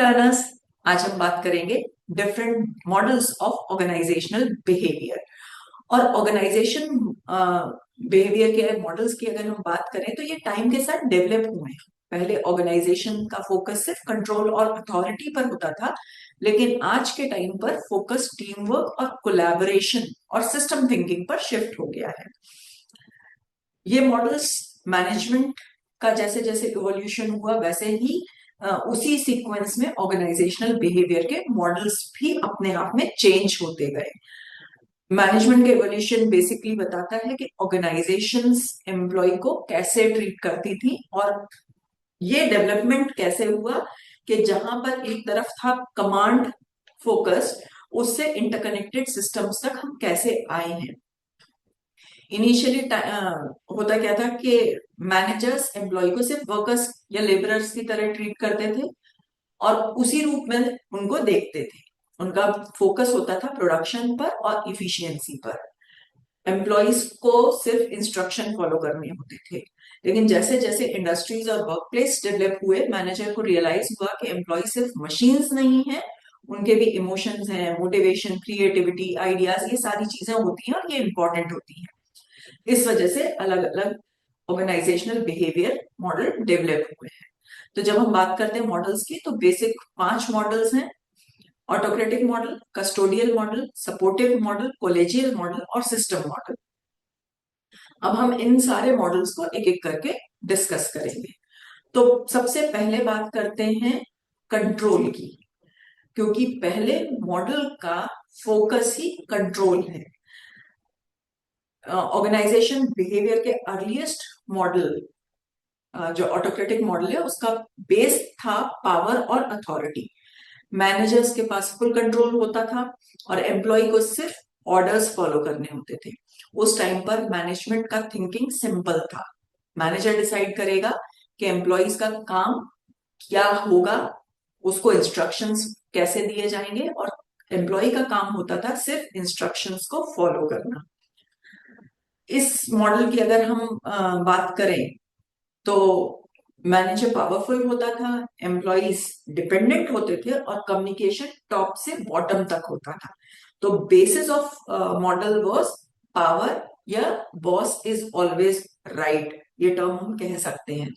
Learners, आज हम बात करेंगे different models of organisational behaviour. और ऑर्गेनाइजेशन बिहेवियर के मॉडल्स की अगर हम बात करें तो ये टाइम के साथ डेवलप हुए हैं। पहले ऑर्गेनाइजेशन का फोकस सिर्फ कंट्रोल और अथॉरिटी पर होता था, लेकिन आज के टाइम पर फोकस टीम वर्क और कोलैबोरेशन और सिस्टम थिंकिंग पर शिफ्ट हो गया है। ये मॉडल्स मैनेजमेंट का जैसे जैसे इवोल्यूशन हुआ वैसे ही उसी सीक्वेंस में ऑर्गेनाइजेशनल बिहेवियर के मॉडल्स भी अपने आप में चेंज होते गए। मैनेजमेंट का इवोल्यूशन बेसिकली बताता है कि ऑर्गेनाइजेशंस एम्प्लॉय को कैसे ट्रीट करती थी, और ये डेवलपमेंट कैसे हुआ कि जहां पर एक तरफ था कमांड फोकस, उससे इंटरकनेक्टेड सिस्टम्स तक हम कैसे आए हैं। इनिशियली होता क्या था कि मैनेजर्स एम्प्लॉय को सिर्फ वर्कर्स या लेबरर्स की तरह ट्रीट करते थे और उसी रूप में उनको देखते थे। उनका फोकस होता था प्रोडक्शन पर और इफिशियंसी पर। एम्प्लॉयज को सिर्फ इंस्ट्रक्शन फॉलो करने होते थे। लेकिन जैसे जैसे इंडस्ट्रीज और वर्क प्लेस डेवलप हुए, मैनेजर को रियलाइज हुआ कि एम्प्लॉय सिर्फ मशीन्स नहीं है, उनके भी इमोशंस हैं, मोटिवेशन, क्रिएटिविटी, आइडियाज, ये सारी चीजें होती हैं और ये इंपॉर्टेंट होती हैं। इस वजह से अलग अलग ऑर्गेनाइजेशनल बिहेवियर मॉडल डेवलप हुए हैं। तो जब हम बात करते हैं मॉडल्स की, तो बेसिक 5 मॉडल्स हैं: autocratic model, custodial model, supportive model, collegial model और सिस्टम मॉडल। अब हम इन सारे मॉडल्स को एक एक करके डिस्कस करेंगे। तो सबसे पहले बात करते हैं कंट्रोल की, क्योंकि पहले मॉडल का फोकस ही कंट्रोल है। ऑर्गेनाइजेशन बिहेवियर के अर्लीस्ट मॉडल जो ऑटोक्रेटिक मॉडल है, उसका बेस था पावर और अथॉरिटी। मैनेजर्स के पास फुल कंट्रोल होता था और एम्प्लॉय को सिर्फ ऑर्डर्स फॉलो करने होते थे। उस टाइम पर मैनेजमेंट का थिंकिंग सिंपल था। मैनेजर डिसाइड करेगा कि एम्प्लॉयज का काम क्या होगा, उसको इंस्ट्रक्शंस कैसे दिए जाएंगे, और एम्प्लॉय का काम होता था सिर्फ इंस्ट्रक्शंस को फॉलो करना। इस मॉडल की अगर हम बात करें तो मैनेजर पावरफुल होता था, एम्प्लॉयज डिपेंडेंट होते थे और कम्युनिकेशन टॉप से बॉटम तक होता था। तो basis of model was power या बॉस इज ऑलवेज राइट, ये टर्म हम कह सकते हैं।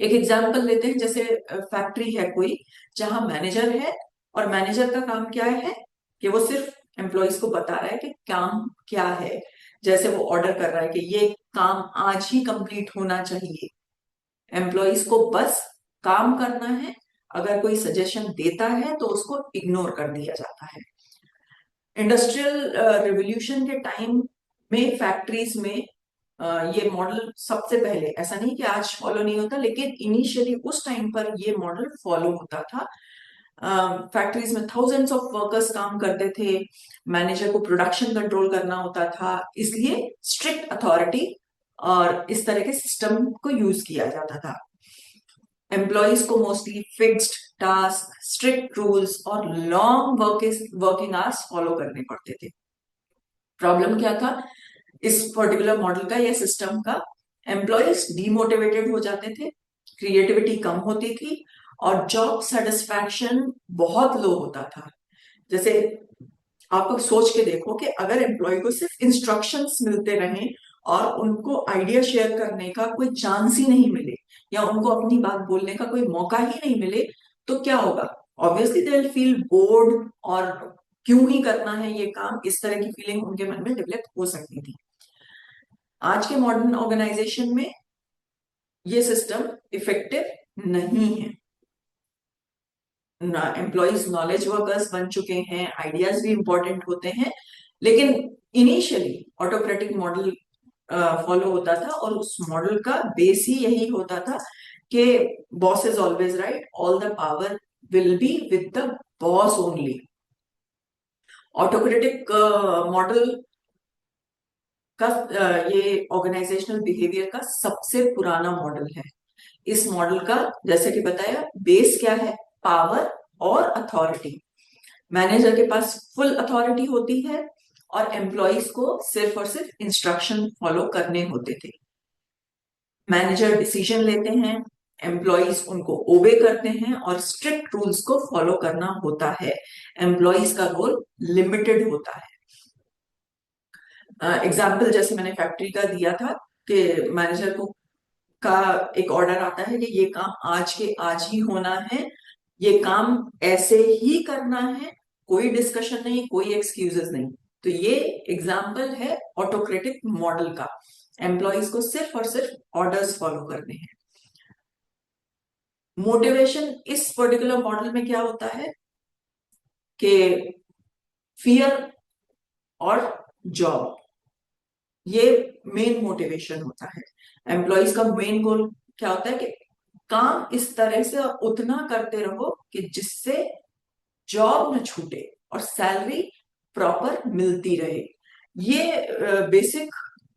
एक एग्जांपल लेते हैं, जैसे फैक्ट्री है कोई, जहां मैनेजर है और मैनेजर का काम क्या है कि वो सिर्फ एम्प्लॉयज को बता रहा है कि काम क्या है। जैसे वो ऑर्डर कर रहा है कि ये काम आज ही कंप्लीट होना चाहिए, एम्प्लॉयज को बस काम करना है। अगर कोई सजेशन देता है तो उसको इग्नोर कर दिया जाता है। इंडस्ट्रियल रिवोल्यूशन के टाइम में फैक्ट्रीज में ये मॉडल सबसे पहले, ऐसा नहीं कि आज फॉलो नहीं होता, लेकिन इनिशियली उस टाइम पर ये मॉडल फॉलो होता था। फैक्ट्रीज में थाउजेंड्स ऑफ वर्कर्स काम करते थे, मैनेजर को प्रोडक्शन कंट्रोल करना होता था, इसलिए स्ट्रिक्ट अथॉरिटी और इस तरह के सिस्टम को यूज किया जाता था। एम्प्लॉयज को mostly fixed task, strict rules और लॉन्ग वर्किंग आवर्स फॉलो करने पड़ते थे। प्रॉब्लम क्या था इस पर्टिकुलर मॉडल का या सिस्टम का? एम्प्लॉयज डीमोटिवेटेड हो जाते थे, क्रिएटिविटी कम होती थी और जॉब सेटिस्फैक्शन बहुत लो होता था। जैसे आप सोच के देखो कि अगर एम्प्लॉय को सिर्फ इंस्ट्रक्शंस मिलते रहें और उनको आइडिया शेयर करने का कोई चांस ही नहीं मिले या उनको अपनी बात बोलने का कोई मौका ही नहीं मिले, तो क्या होगा? Obviously they will feel bored, और क्यों ही करना है ये काम, इस तरह की फीलिंग उनके मन में डेवलप हो सकती थी। आज के मॉडर्न ऑर्गेनाइजेशन में ये सिस्टम इफेक्टिव नहीं है। एम्प्लॉयज नॉलेज वर्कर्स बन चुके हैं, आइडियाज भी इंपॉर्टेंट होते हैं, लेकिन इनिशियली ऑटोक्रेटिक मॉडल फॉलो होता था और उस मॉडल का बेस ही यही होता था कि boss is always right, all the power will be with the boss only. Autocratic model का ये ऑर्गेनाइजेशनल बिहेवियर का सबसे पुराना मॉडल है। इस मॉडल का, जैसे कि बताया, बेस क्या है? पावर और अथॉरिटी। मैनेजर के पास फुल अथॉरिटी होती है और एम्प्लॉयज को सिर्फ और सिर्फ इंस्ट्रक्शन फॉलो करने होते थे। मैनेजर डिसीजन लेते हैं, एम्प्लॉयज उनको ओबे करते हैं और स्ट्रिक्ट रूल्स को फॉलो करना होता है। एम्प्लॉयज का रोल लिमिटेड होता है। एग्जाम्पल जैसे मैंने फैक्ट्री का दिया था कि मैनेजर को का एक ऑर्डर आता है कि ये काम आज के आज ही होना है, ये काम ऐसे ही करना है, कोई डिस्कशन नहीं, कोई एक्सक्यूजेस नहीं। तो ये एग्जाम्पल है ऑटोक्रेटिक मॉडल का। एम्प्लॉयज को सिर्फ और सिर्फ ऑर्डर्स फॉलो करने हैं। मोटिवेशन इस पर्टिकुलर मॉडल में क्या होता है कि फियर और जॉब, ये मेन मोटिवेशन होता है। एम्प्लॉयज का मेन गोल क्या होता है कि काम इस तरह से और उतना करते रहो कि जिससे जॉब न छूटे और सैलरी प्रॉपर मिलती रहे। ये बेसिक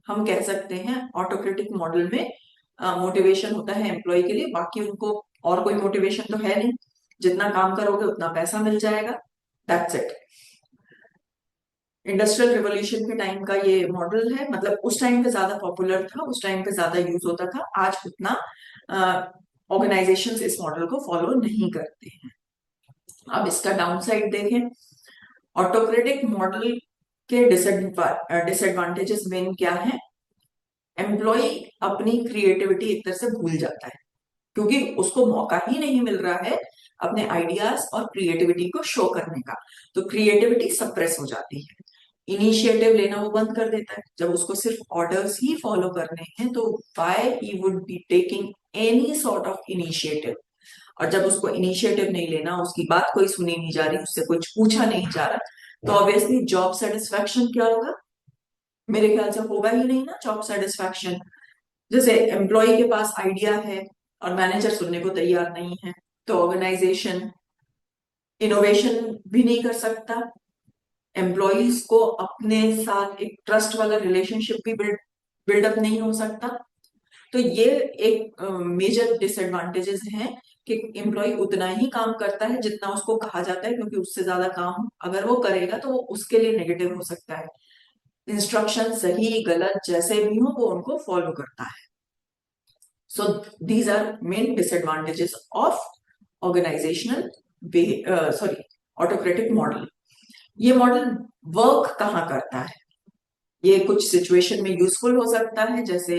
हम कह सकते हैं ऑटोक्रेटिक मॉडल में मोटिवेशन होता है एम्प्लॉय के लिए। बाकी उनको और कोई मोटिवेशन तो है नहीं, जितना काम करोगे उतना पैसा मिल जाएगा, दैट्स इट। इंडस्ट्रियल रिवॉल्यूशन के टाइम का ये मॉडल है, मतलब उस टाइम पे ज्यादा पॉपुलर था, उस टाइम पे ज्यादा यूज होता था। आज उतना ऑर्गेनाइजेशंस इस मॉडल को फॉलो नहीं करते हैं। अब इसका डाउनसाइड देखें, ऑटोक्रेटिक मॉडल के डिसएडवांटेजेस मेन क्या है? एम्प्लॉय अपनी क्रिएटिविटी एक तरह से भूल जाता है, क्योंकि उसको मौका ही नहीं मिल रहा है अपने आइडियाज और क्रिएटिविटी को शो करने का। तो क्रिएटिविटी सप्रेस हो जाती है, इनिशिएटिव लेना वो बंद कर देता है। जब उसको सिर्फ ऑर्डर्स ही फॉलो करने हैं तो why he would be taking any sort of initiative. और जब उसको इनिशिएटिव नहीं लेना, उसकी बात कोई सुनी नहीं जा रही, उससे कुछ पूछा नहीं जा रहा, तो ऑब्वियसली जॉब सेटिस्फैक्शन क्या होगा? मेरे ख्याल से होगा ही नहीं ना जॉब सेटिस्फैक्शन। जैसे एम्प्लॉय के पास आइडिया है और मैनेजर सुनने को तैयार नहीं है, तो ऑर्गेनाइजेशन इनोवेशन भी नहीं कर सकता। एम्प्लॉयज को अपने साथ एक ट्रस्ट वाला रिलेशनशिप भी बिल्डअप नहीं हो सकता। तो ये एक मेजर डिसएडवांटेजेस हैं कि एम्प्लॉय उतना ही काम करता है जितना उसको कहा जाता है, क्योंकि उससे ज्यादा काम अगर वो करेगा तो वो उसके लिए नेगेटिव हो सकता है। इंस्ट्रक्शन सही गलत जैसे भी हो वो उनको फॉलो करता है। So these are main disadvantages of organisational sorry autocratic model. ये मॉडल वर्क कहाँ करता है? ये कुछ सिचुएशन में यूजफुल हो सकता है, जैसे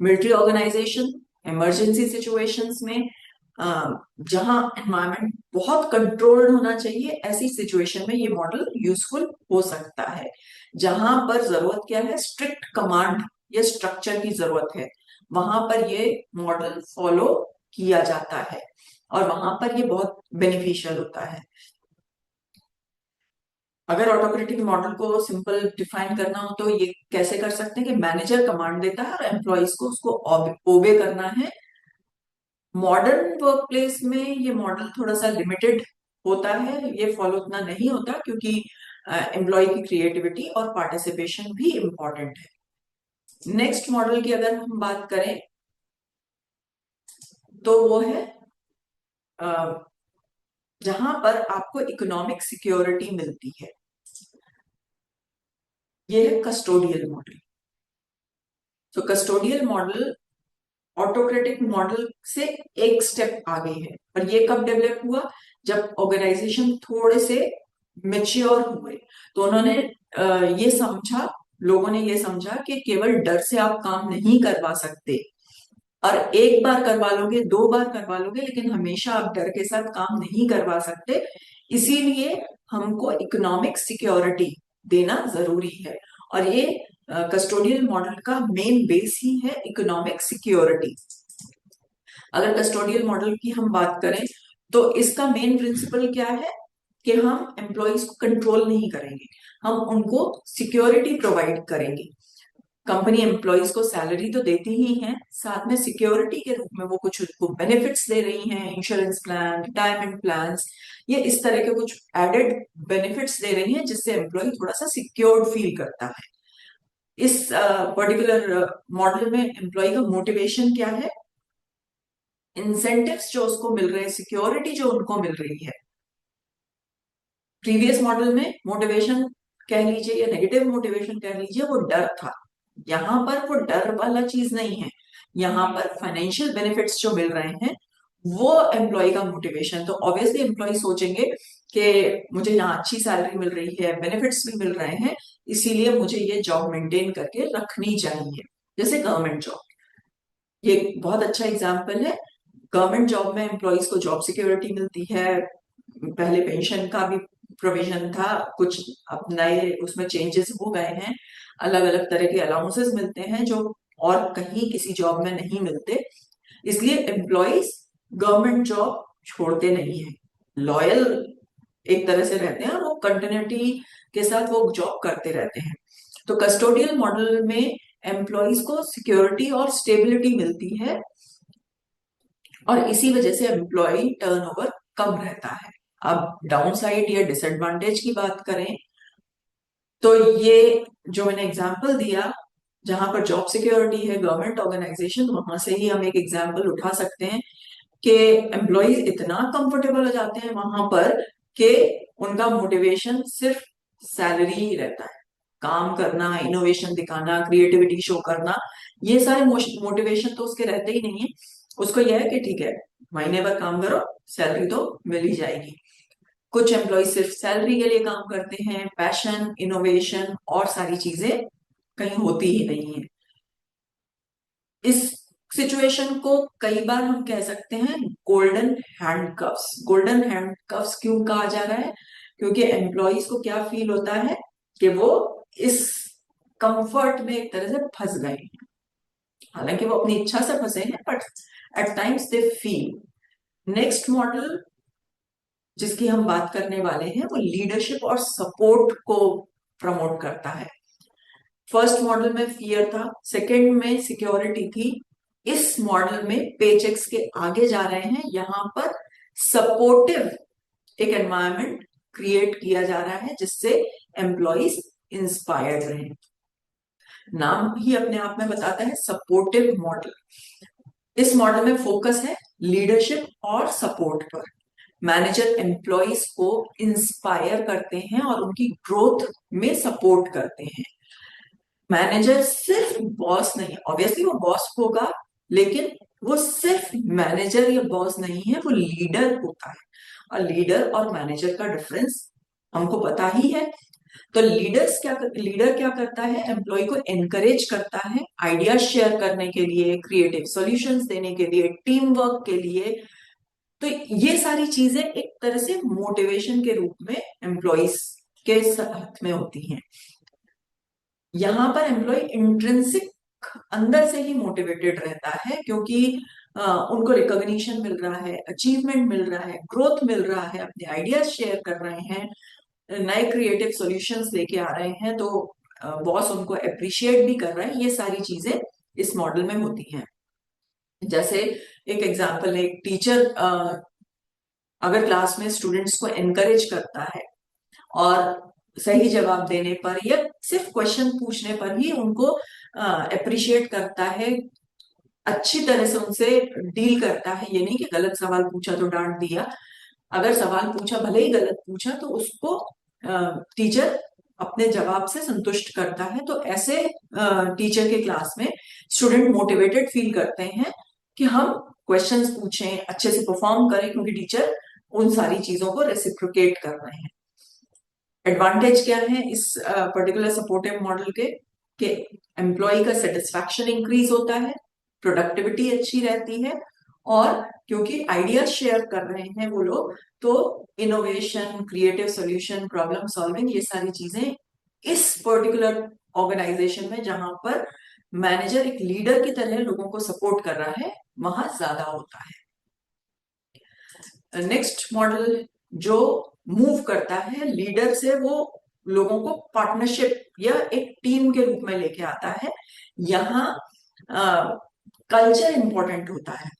मिलिट्री ऑर्गेनाइजेशन, इमरजेंसी सिचुएशंस में, जहां एनवायरनमेंट बहुत कंट्रोल्ड होना चाहिए, ऐसी सिचुएशन में ये मॉडल यूजफुल हो सकता है। जहां पर जरूरत क्या है, स्ट्रिक्ट कमांड या स्ट्रक्चर की जरूरत है, वहां पर ये मॉडल फॉलो किया जाता है और वहां पर ये बहुत बेनिफिशियल होता है। अगर ऑटोक्रेटिक मॉडल को सिंपल डिफाइन करना हो तो ये कैसे कर सकते हैं कि मैनेजर कमांड देता है और एम्प्लॉयज को उसको ओबे करना है। मॉडर्न वर्कप्लेस में ये मॉडल थोड़ा सा लिमिटेड होता है, ये फॉलो उतना नहीं होता, क्योंकि एम्प्लॉय की क्रिएटिविटी और पार्टिसिपेशन भी इम्पोर्टेंट है। नेक्स्ट मॉडल की अगर हम बात करें तो वो है जहां पर आपको इकोनॉमिक सिक्योरिटी मिलती है, ये है कस्टोडियल मॉडल। तो कस्टोडियल मॉडल ऑटोक्रेटिक मॉडल से एक स्टेप आगे है। और ये कब डेवलप हुआ? जब ऑर्गेनाइजेशन थोड़े से मेच्योर हुए, तो उन्होंने ये समझा, लोगों ने ये समझा कि केवल डर से आप काम नहीं करवा सकते, और एक बार करवा लोगे, दो बार करवा लोगे, लेकिन हमेशा आप डर के साथ काम नहीं करवा सकते। इसीलिए हमको इकोनॉमिक सिक्योरिटी देना जरूरी है। और ये कस्टोडियल मॉडल का मेन बेस ही है इकोनॉमिक सिक्योरिटी। अगर कस्टोडियल मॉडल की हम बात करें तो इसका मेन प्रिंसिपल क्या है कि हम एम्प्लॉयज को कंट्रोल नहीं करेंगे, हम उनको सिक्योरिटी प्रोवाइड करेंगे। कंपनी एम्प्लॉयज को सैलरी तो देती ही है, साथ में सिक्योरिटी के रूप में वो कुछ उनको बेनिफिट्स दे रही हैं, इंश्योरेंस प्लान, रिटायरमेंट प्लान्स, ये इस तरह के कुछ एडेड बेनिफिट्स दे रही हैं, जिससे एम्प्लॉय थोड़ा सा सिक्योर्ड फील करता है। इस पर्टिकुलर मॉडल में एम्प्लॉय का मोटिवेशन क्या है? इंसेंटिव्स जो उसको मिल रहे हैं, सिक्योरिटी जो उनको मिल रही है। प्रीवियस मॉडल में मोटिवेशन कह लीजिए या नेगेटिव मोटिवेशन कह लीजिए, वो डर था। यहां पर वो डर वाला चीज नहीं है, यहाँ पर फाइनेंशियल बेनिफिट्स जो मिल रहे हैं वो एम्प्लॉय का मोटिवेशन, तो ऑब्वियसली एम्प्लॉय सोचेंगे कि मुझे यहाँ अच्छी सैलरी मिल रही है, बेनिफिट्स भी मिल रहे हैं, इसीलिए मुझे ये जॉब मेंटेन करके रखनी चाहिए। जैसे गवर्नमेंट जॉब, ये एक बहुत अच्छा एग्जाम्पल है। गवर्नमेंट जॉब में एम्प्लॉयज को जॉब सिक्योरिटी मिलती है, पहले पेंशन का भी प्रोविजन था, कुछ अब नए उसमें चेंजेस हो गए हैं, अलग अलग तरह के अलाउंसेस मिलते हैं जो और कहीं किसी जॉब में नहीं मिलते, इसलिए एम्प्लॉयज गवर्नमेंट जॉब छोड़ते नहीं है, लॉयल एक तरह से रहते हैं और वो कंटिन्यूटी के साथ वो जॉब करते रहते हैं। तो कस्टोडियल मॉडल में एम्प्लॉयज को सिक्योरिटी और स्टेबिलिटी मिलती है और इसी वजह से एम्प्लॉय टर्नओवर कम रहता है। अब डाउन साइड या डिसएडवांटेज की बात करें तो ये जो मैंने एग्जांपल दिया, जहां पर जॉब सिक्योरिटी है गवर्नमेंट ऑर्गेनाइजेशन, वहां से ही हम एक एग्जांपल उठा सकते हैं कि एम्प्लॉयज इतना कंफर्टेबल हो जाते हैं वहां पर कि उनका मोटिवेशन सिर्फ सैलरी ही रहता है, काम करना, इनोवेशन दिखाना, क्रिएटिविटी शो करना, ये सारे मोटिवेशन तो उसके रहते ही नहीं है। उसको यह है कि ठीक है, महीने भर काम करो, सैलरी तो मिल ही जाएगी। कुछ एम्प्लॉय सिर्फ सैलरी के लिए काम करते हैं, पैशन, इनोवेशन और सारी चीजें कहीं होती ही नहीं है। इस सिचुएशन को कई बार हम कह सकते हैं गोल्डन हैंडकफ्स। गोल्डन हैंडकफ्स क्यों कहा जा रहा है? क्योंकि एम्प्लॉयज को क्या फील होता है कि वो इस कंफर्ट में एक तरह से फंस गए हैं, हालांकि वो अपनी इच्छा से फंसे हैं, but at times they feel. Next model जिसकी हम बात करने वाले हैं वो लीडरशिप और सपोर्ट को प्रमोट करता है। फर्स्ट मॉडल में फियर था, सेकंड में सिक्योरिटी थी, इस मॉडल में पेचेक्स के आगे जा रहे हैं, यहां पर सपोर्टिव एक एनवायरनमेंट क्रिएट किया जा रहा है जिससे एम्प्लॉइज इंस्पायर्ड रहे। नाम ही अपने आप में बताता है सपोर्टिव मॉडल। इस मॉडल में फोकस है लीडरशिप और सपोर्ट पर। मैनेजर एम्प्लॉइज को इंस्पायर करते हैं और उनकी ग्रोथ में सपोर्ट करते हैं। मैनेजर सिर्फ बॉस नहीं है, ऑब्वियसली वो बॉस होगा, लेकिन वो सिर्फ मैनेजर या बॉस नहीं है, वो लीडर होता है। और लीडर और मैनेजर का डिफरेंस हमको पता ही है। तो लीडर क्या करता है? एम्प्लॉय को एनकरेज करता है आइडिया शेयर करने के लिए, क्रिएटिव सॉल्यूशंस देने के लिए, टीम वर्क के लिए। तो ये सारी चीजें एक तरह से मोटिवेशन के रूप में एम्प्लॉयज के साथ में होती हैं। यहाँ पर एम्प्लॉय इंट्रिंसिक अंदर से ही मोटिवेटेड रहता है, क्योंकि उनको रिकॉग्निशन मिल रहा है, अचीवमेंट मिल रहा है, ग्रोथ मिल रहा है, अपने आइडियाज शेयर कर रहे हैं, नए क्रिएटिव सॉल्यूशंस लेके आ रहे हैं, तो बॉस उनको अप्रिशिएट भी कर रहा है। ये सारी चीजें इस मॉडल में होती हैं। जैसे एक एग्जांपल है, एक टीचर अगर क्लास में स्टूडेंट्स को एनकरेज करता है और सही जवाब देने पर या सिर्फ क्वेश्चन पूछने पर ही उनको अप्रिशिएट करता है, अच्छी तरह से उनसे डील करता है, ये नहीं कि गलत सवाल पूछा तो डांट दिया, अगर सवाल पूछा भले ही गलत पूछा तो उसको टीचर अपने जवाब से संतुष्ट करता है। तो ऐसे टीचर के क्लास में स्टूडेंट मोटिवेटेड फील करते हैं कि हम क्वेश्चंस पूछें, अच्छे से परफॉर्म करें, क्योंकि टीचर उन सारी चीजों को रेसिप्रोकेट कर रहे हैं। एडवांटेज क्या है इस पर्टिकुलर सपोर्टिव मॉडल के? कि एम्प्लॉय का सेटिस्फैक्शन इंक्रीज होता है, प्रोडक्टिविटी अच्छी रहती है, और क्योंकि आइडिया शेयर कर रहे हैं वो लोग, तो innovation, creative solution, problem solving, ये सारी चीजें इस पर्टिकुलर ऑर्गेनाइजेशन में जहां पर मैनेजर एक लीडर की तरह लोगों को सपोर्ट कर रहा है, वहां ज्यादा होता है। नेक्स्ट मॉडल जो मूव करता है लीडर से, वो लोगों को पार्टनरशिप या एक टीम के रूप में लेके आता है। यहाँ कल्चर इंपॉर्टेंट होता है।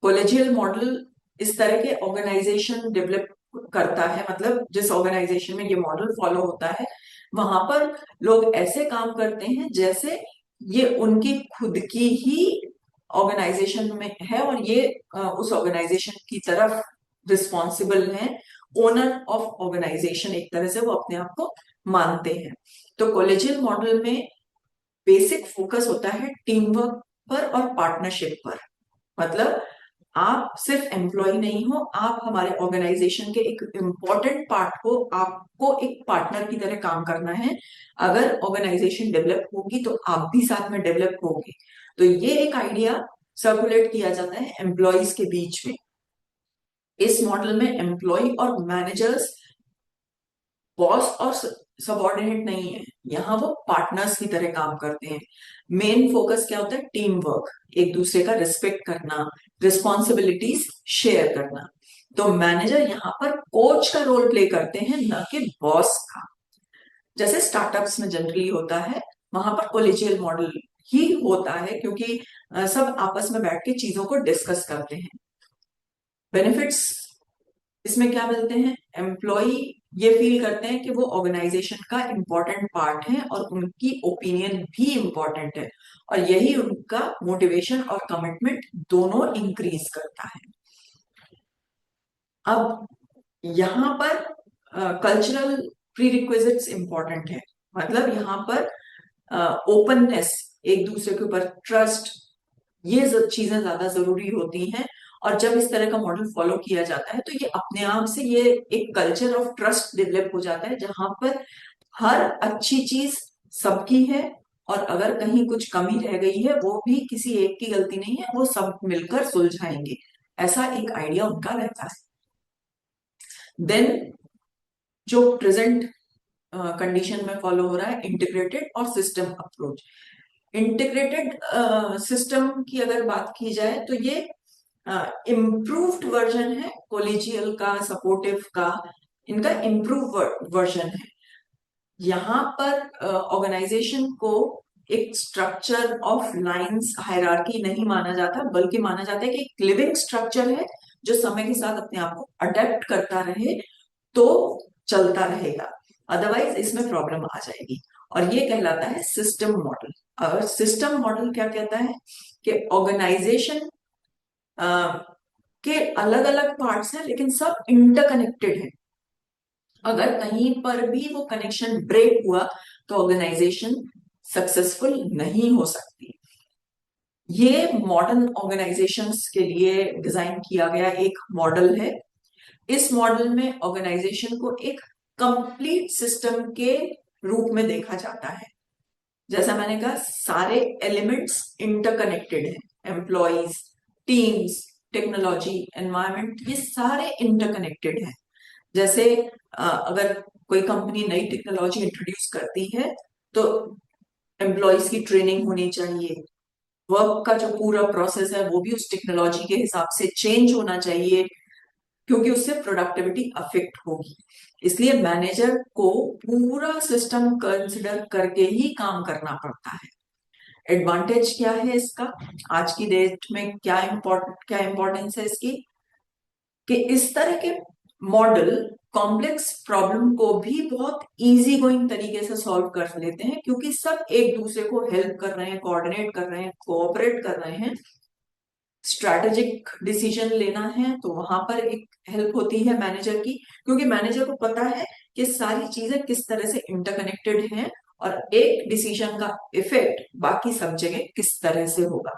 कॉलेजियल मॉडल इस तरह के ऑर्गेनाइजेशन डेवलप करता है, मतलब जिस ऑर्गेनाइजेशन में ये मॉडल फॉलो होता है वहां पर लोग ऐसे काम करते हैं जैसे ये उनकी खुद की ही ऑर्गेनाइजेशन में है और ये उस ऑर्गेनाइजेशन की तरफ रिस्पॉन्सिबल है, ओनर ऑफ ऑर्गेनाइजेशन एक तरह से वो अपने आप को मानते हैं। तो कॉलेजियल मॉडल में बेसिक फोकस होता है टीम वर्क पर और पार्टनरशिप पर। मतलब आप सिर्फ एम्प्लॉय नहीं हो, आप हमारे ऑर्गेनाइजेशन के एक इम्पोर्टेंट पार्ट हो, आपको एक पार्टनर की तरह काम करना है। अगर ऑर्गेनाइजेशन डेवलप होगी तो आप भी साथ में डेवलप होगे। तो ये एक आइडिया सर्कुलेट किया जाता है एम्प्लॉयज के बीच में। इस मॉडल में एम्प्लॉय और मैनेजर्स बॉस और सबऑर्डिनेट नहीं है, यहाँ वो पार्टनर्स की तरह काम करते हैं। मेन फोकस क्या होता है? टीम वर्क, एक दूसरे का रिस्पेक्ट करना, रिस्पॉन्सिबिलिटीज शेयर करना। तो मैनेजर यहाँ पर कोच का रोल प्ले करते हैं, न कि बॉस का। जैसे स्टार्टअप्स में जनरली होता है, वहां पर कोलिजियल मॉडल ही होता है, क्योंकि सब आपस में बैठ के चीजों को डिस्कस करते हैं। बेनिफिट्स इसमें क्या मिलते हैं? एम्प्लॉय ये फील करते हैं कि वो ऑर्गेनाइजेशन का इम्पोर्टेंट पार्ट है और उनकी ओपिनियन भी इम्पोर्टेंट है, और यही उनका मोटिवेशन और कमिटमेंट दोनों इंक्रीज करता है। अब यहाँ पर कल्चरल प्रीरिक्विजिट्स इंपॉर्टेंट है। मतलब यहाँ पर ओपननेस, एक दूसरे के ऊपर ट्रस्ट, ये चीजें ज्यादा जरूरी होती हैं। और जब इस तरह का मॉडल फॉलो किया जाता है तो ये अपने आप से ये एक कल्चर ऑफ ट्रस्ट डेवलप हो जाता है, जहां पर हर अच्छी चीज सबकी है, और अगर कहीं कुछ कमी रह गई है वो भी किसी एक की गलती नहीं है, वो सब मिलकर सुलझाएंगे। ऐसा एक आइडिया उनका रहता है। देन जो प्रेजेंट कंडीशन में फॉलो हो रहा है, इंटीग्रेटेड और सिस्टम अप्रोच। इंटीग्रेटेड सिस्टम की अगर बात की जाए तो ये इम्प्रूव्ड वर्जन है कोलिजियल का, सपोर्टिव का, इनका इम्प्रूव वर्जन है। यहाँ पर ऑर्गेनाइजेशन को एक स्ट्रक्चर ऑफ लाइंस हायरार्की नहीं माना जाता, बल्कि माना जाता है कि एक लिविंग स्ट्रक्चर है जो समय के साथ अपने आप को अडेप्ट करता रहे तो चलता रहेगा, अदरवाइज इसमें प्रॉब्लम आ जाएगी। और ये कहलाता है सिस्टम मॉडल। और सिस्टम मॉडल क्या कहता है कि ऑर्गेनाइजेशन के अलग अलग पार्ट्स हैं लेकिन सब इंटरकनेक्टेड है। अगर कहीं पर भी वो कनेक्शन ब्रेक हुआ तो ऑर्गेनाइजेशन सक्सेसफुल नहीं हो सकती। ये मॉडर्न ऑर्गेनाइजेशंस के लिए डिजाइन किया गया एक मॉडल है। इस मॉडल में ऑर्गेनाइजेशन को एक कंप्लीट सिस्टम के रूप में देखा जाता है। जैसा मैंने कहा, सारे एलिमेंट्स इंटरकनेक्टेड हैं, एम्प्लॉयज, टीम्स, टेक्नोलॉजी, एनवायरनमेंट, ये सारे इंटरकनेक्टेड हैं। जैसे अगर कोई कंपनी नई टेक्नोलॉजी इंट्रोड्यूस करती है तो एम्प्लॉयज की ट्रेनिंग होनी चाहिए, वर्क का जो पूरा प्रोसेस है वो भी उस टेक्नोलॉजी के हिसाब से चेंज होना चाहिए, क्योंकि उससे प्रोडक्टिविटी अफेक्ट होगी। इसलिए मैनेजर को पूरा सिस्टम कंसिडर करके ही काम करना पड़ता है। एडवांटेज क्या है इसका? आज की डेट में क्या इंपॉर्टेंस है इसकी? कि इस तरह के मॉडल कॉम्प्लेक्स प्रॉब्लम को भी बहुत इजी गोइंग तरीके से सॉल्व कर लेते हैं, क्योंकि सब एक दूसरे को हेल्प कर रहे हैं, कोऑर्डिनेट कर रहे हैं, कोऑपरेट कर रहे हैं। स्ट्रैटेजिक डिसीजन लेना है तो वहां पर एक हेल्प होती है मैनेजर की, क्योंकि मैनेजर को पता है कि सारी चीजें किस तरह से इंटरकनेक्टेड हैं और एक डिसीजन का इफेक्ट बाकी सब जगह किस तरह से होगा।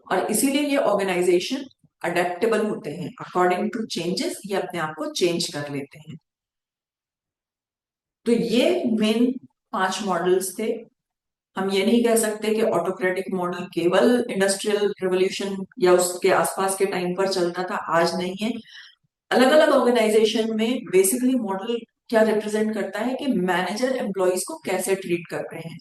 और इसीलिए ये ऑर्गेनाइजेशन अडेप्टेबल होते हैं, अकॉर्डिंग टू चेंजेस ये अपने आप को चेंज कर लेते हैं। तो ये मेन 5 मॉडल्स थे। हम ये नहीं कह सकते कि ऑटोक्रेटिक मॉडल केवल इंडस्ट्रियल रिवॉल्यूशन या उसके आसपास के टाइम पर चलता था, आज नहीं है। अलग अलग ऑर्गेनाइजेशन में बेसिकली मॉडल क्या रिप्रेजेंट करता है कि मैनेजर एम्प्लॉयज को कैसे ट्रीट कर रहे हैं।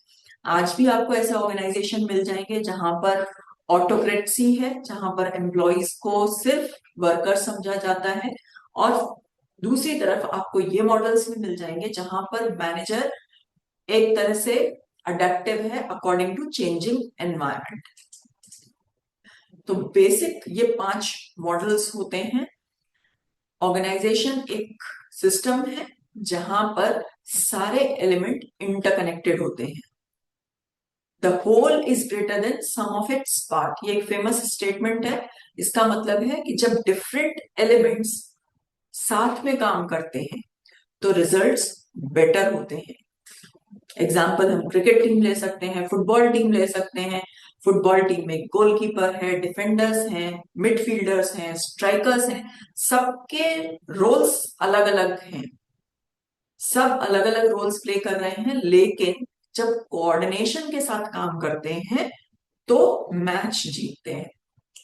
आज भी आपको ऐसे ऑर्गेनाइजेशन मिल जाएंगे जहां पर ऑटोक्रेसी है, जहां पर एम्प्लॉयज को सिर्फ वर्कर समझा जाता है, और दूसरी तरफ आपको ये मॉडल्स भी मिल जाएंगे जहां पर मैनेजर एक तरह से अडेप्टिव है अकॉर्डिंग टू चेंजिंग एनवायरनमेंट। तो बेसिक ये 5 मॉडल्स होते हैं। ऑर्गेनाइजेशन एक सिस्टम है जहां पर सारे एलिमेंट इंटरकनेक्टेड होते हैं। The whole is greater than sum of its part, ये एक फेमस स्टेटमेंट है। इसका मतलब है कि जब डिफरेंट एलिमेंट्स साथ में काम करते हैं तो रिजल्ट्स बेटर होते हैं। एग्जाम्पल हम क्रिकेट टीम ले सकते हैं, फुटबॉल टीम ले सकते हैं। फुटबॉल टीम में गोलकीपर है, डिफेंडर्स हैं, मिडफील्डर्स हैं, स्ट्राइकर्स हैं, सबके रोल्स अलग अलग हैं, सब अलग अलग रोल्स प्ले कर रहे हैं, लेकिन जब कोऑर्डिनेशन के साथ काम करते हैं तो मैच जीतते हैं।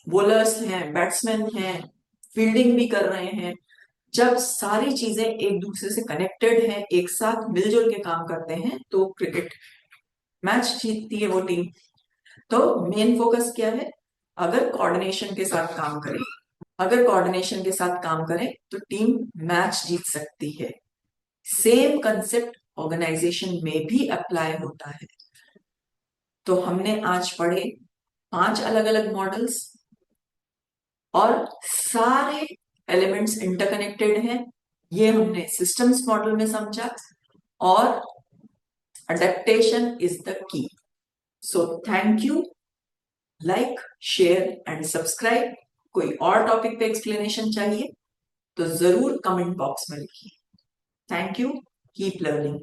बॉलर्स हैं, बैट्समैन हैं, फील्डिंग भी कर रहे हैं, जब सारी चीजें एक दूसरे से कनेक्टेड हैं, एक साथ मिलजुल के काम करते हैं, तो क्रिकेट मैच जीतती है वो टीम। तो मेन फोकस क्या है? अगर कोऑर्डिनेशन के साथ काम करें, अगर कोऑर्डिनेशन के साथ काम करें तो टीम मैच जीत सकती है। सेम कंसेप्ट ऑर्गेनाइजेशन में भी अप्लाई होता है। तो हमने आज पढ़े 5 अलग अलग मॉडल्स, और सारे एलिमेंट्स इंटरकनेक्टेड हैं, ये हमने सिस्टम्स मॉडल में समझा। और adaptation is the key. So thank you. Like, share and subscribe. कोई और टॉपिक पे एक्सप्लेनेशन चाहिए तो जरूर कमेंट बॉक्स में लिखिए। Thank you. Keep learning.